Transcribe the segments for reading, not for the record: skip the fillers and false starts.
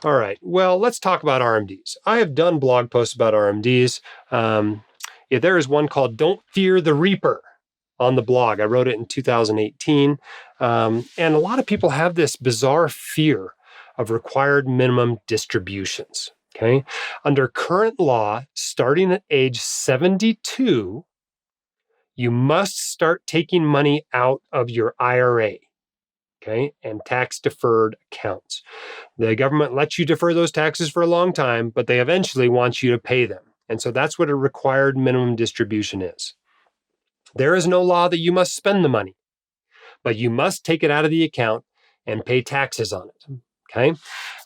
All right. Well, let's talk about RMDs. I have done blog posts about RMDs. There is one called Don't Fear the Reaper on the blog. I wrote it in 2018. And a lot of people have this bizarre fear of required minimum distributions. Okay. Under current law, starting at age 72, you must start taking money out of your IRA. Okay. And tax deferred accounts. The government lets you defer those taxes for a long time, but they eventually want you to pay them. And so that's what a required minimum distribution is. There is no law that you must spend the money, but you must take it out of the account and pay taxes on it. Okay.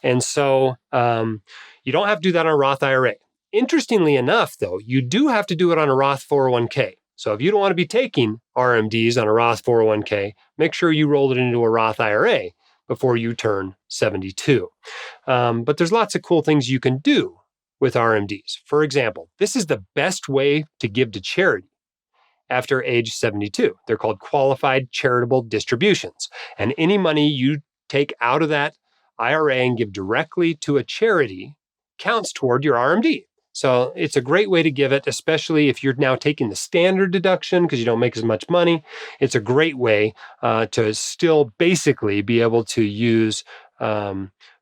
And so you don't have to do that on a Roth IRA. Interestingly enough, though, you do have to do it on a Roth 401k. So if you don't want to be taking RMDs on a Roth 401k, make sure you roll it into a Roth IRA before you turn 72. But there's lots of cool things you can do with RMDs. For example, this is the best way to give to charity after age 72. They're called qualified charitable distributions. And any money you take out of that IRA and give directly to a charity counts toward your RMD. So it's a great way to give it, especially if you're now taking the standard deduction because you don't make as much money. It's a great way to still basically be able to use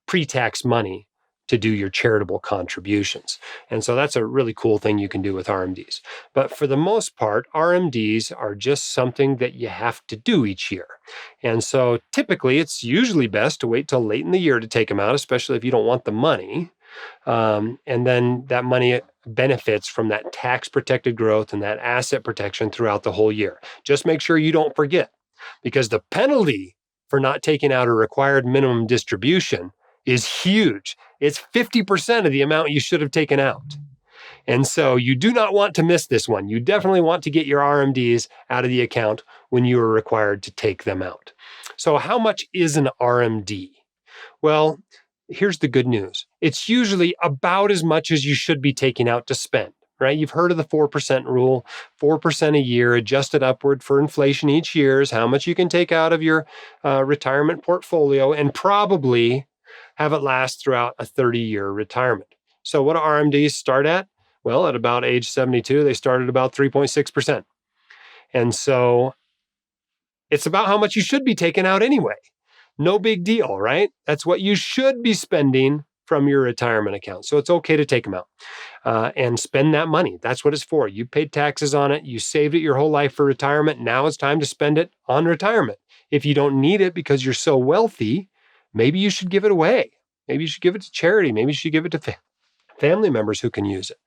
pre-tax money to do your charitable contributions. And so that's a really cool thing you can do with RMDs. But for the most part, RMDs are just something that you have to do each year. And so typically it's usually best to wait till late in the year to take them out, especially if you don't want the money. And then that money benefits from that tax protected growth and that asset protection throughout the whole year. Just make sure you don't forget, because the penalty for not taking out a required minimum distribution is huge. It's 50% of the amount you should have taken out. And so you do not want to miss this one. You definitely want to get your RMDs out of the account when you are required to take them out. So how much is an RMD? Well, here's the good news. It's usually about as much as you should be taking out to spend, right? You've heard of the 4% rule, 4% a year adjusted upward for inflation each year is how much you can take out of your retirement portfolio and probably have it last throughout a 30-year retirement. So what do RMDs start at? Well, at about age 72, they start at about 3.6%. And so it's about how much you should be taking out anyway. No big deal, right? That's what you should be spending from your retirement account. So it's okay to take them out and spend that money. That's what it's for. You paid taxes on it. You saved it your whole life for retirement. Now it's time to spend it on retirement. If you don't need it because you're so wealthy, maybe you should give it away. Maybe you should give it to charity. Maybe you should give it to family members who can use it.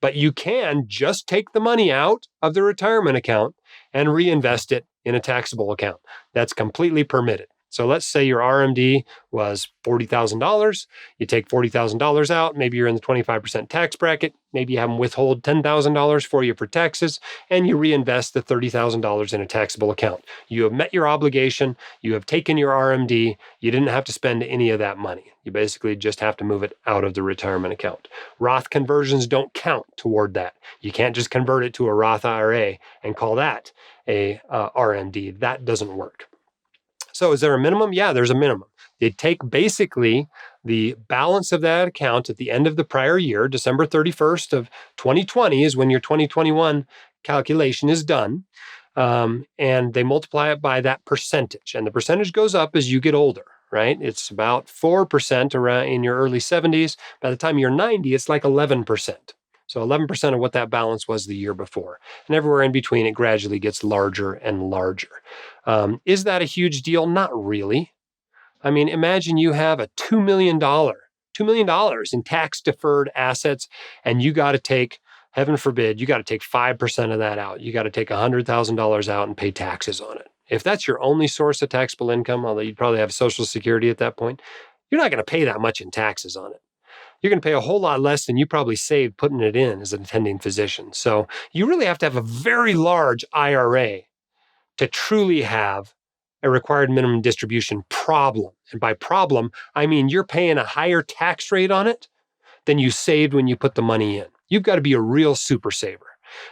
But you can just take the money out of the retirement account and reinvest it in a taxable account. That's completely permitted. So let's say your RMD was $40,000. You take $40,000 out. Maybe you're in the 25% tax bracket. Maybe you have them withhold $10,000 for you for taxes, and you reinvest the $30,000 in a taxable account. You have met your obligation. You have taken your RMD. You didn't have to spend any of that money. You basically just have to move it out of the retirement account. Roth conversions don't count toward that. You can't just convert it to a Roth IRA and call that a RMD. That doesn't work. So is there a minimum? Yeah, there's a minimum. They take basically the balance of that account at the end of the prior year, December 31st of 2020 is when your 2021 calculation is done. And they multiply it by that percentage. And the percentage goes up as you get older, right? It's about 4% around in your early 70s. By the time you're 90, it's like 11%. So 11% of what that balance was the year before. And everywhere in between, it gradually gets larger and larger. Is that a huge deal? Not really. I mean, imagine you have a $2 million in tax deferred assets, and you got to take, heaven forbid, you got to take 5% of that out. You got to take $100,000 out and pay taxes on it. If that's your only source of taxable income, although you'd probably have Social Security at that point, you're not going to pay that much in taxes on it. You're going to pay a whole lot less than you probably saved putting it in as an attending physician. So you really have to have a very large IRA to truly have a required minimum distribution problem. And by problem, I mean you're paying a higher tax rate on it than you saved when you put the money in. You've got to be a real super saver.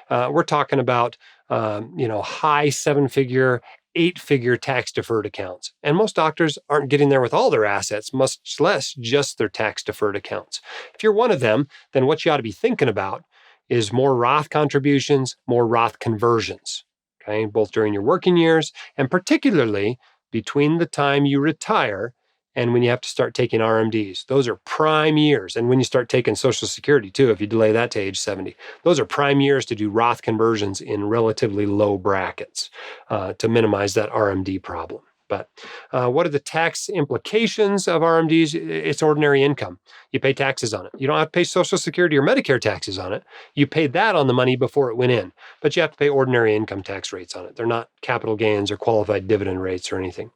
We're talking about, high 7-figure, 8-figure tax-deferred accounts. And most doctors aren't getting there with all their assets, much less just their tax-deferred accounts. If you're one of them, then what you ought to be thinking about is more Roth contributions, more Roth conversions, okay, both during your working years and particularly between the time you retire and when you have to start taking RMDs. Those are prime years. And when you start taking Social Security too, if you delay that to age 70, those are prime years to do Roth conversions in relatively low brackets to minimize that RMD problem. But what are the tax implications of RMDs? It's ordinary income. You pay taxes on it. You don't have to pay Social Security or Medicare taxes on it. You paid that on the money before it went in, but you have to pay ordinary income tax rates on it. They're not capital gains or qualified dividend rates or anything.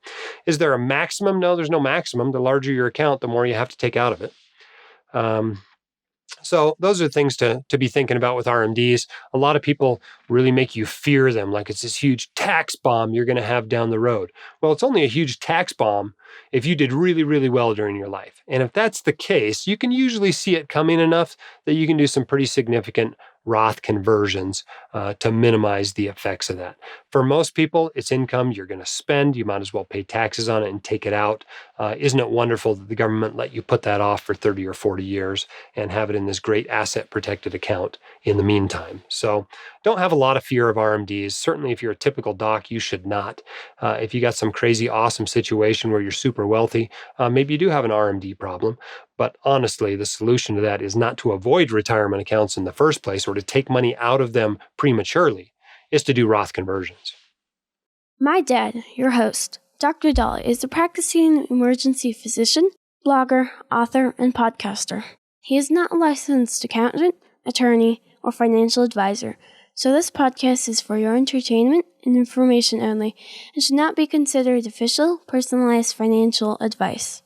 Is there a maximum? No, there's no maximum. The larger your account, the more you have to take out of it. So those are things to be thinking about with RMDs. A lot of people really make you fear them, like it's this huge tax bomb you're going to have down the road. Well, it's only a huge tax bomb if you did really, really well during your life. And if that's the case, you can usually see it coming enough that you can do some pretty significant Roth conversions to minimize the effects of that. For most people, it's income you're going to spend. You might as well pay taxes on it and take it out. Isn't it wonderful that the government let you put that off for 30 or 40 years and have it in this great asset protected account in the meantime? So don't have a lot of fear of RMDs. Certainly if you're a typical doc, you should not. If you got some crazy awesome situation where you're super wealthy, maybe you do have an RMD problem. But honestly, the solution to that is not to avoid retirement accounts in the first place or to take money out of them prematurely. It's to do Roth conversions. My dad, your host, Dr. Dolly, is a practicing emergency physician, blogger, author, and podcaster. He is not a licensed accountant, attorney, or financial advisor, so this podcast is for your entertainment and information only and should not be considered official, personalized financial advice.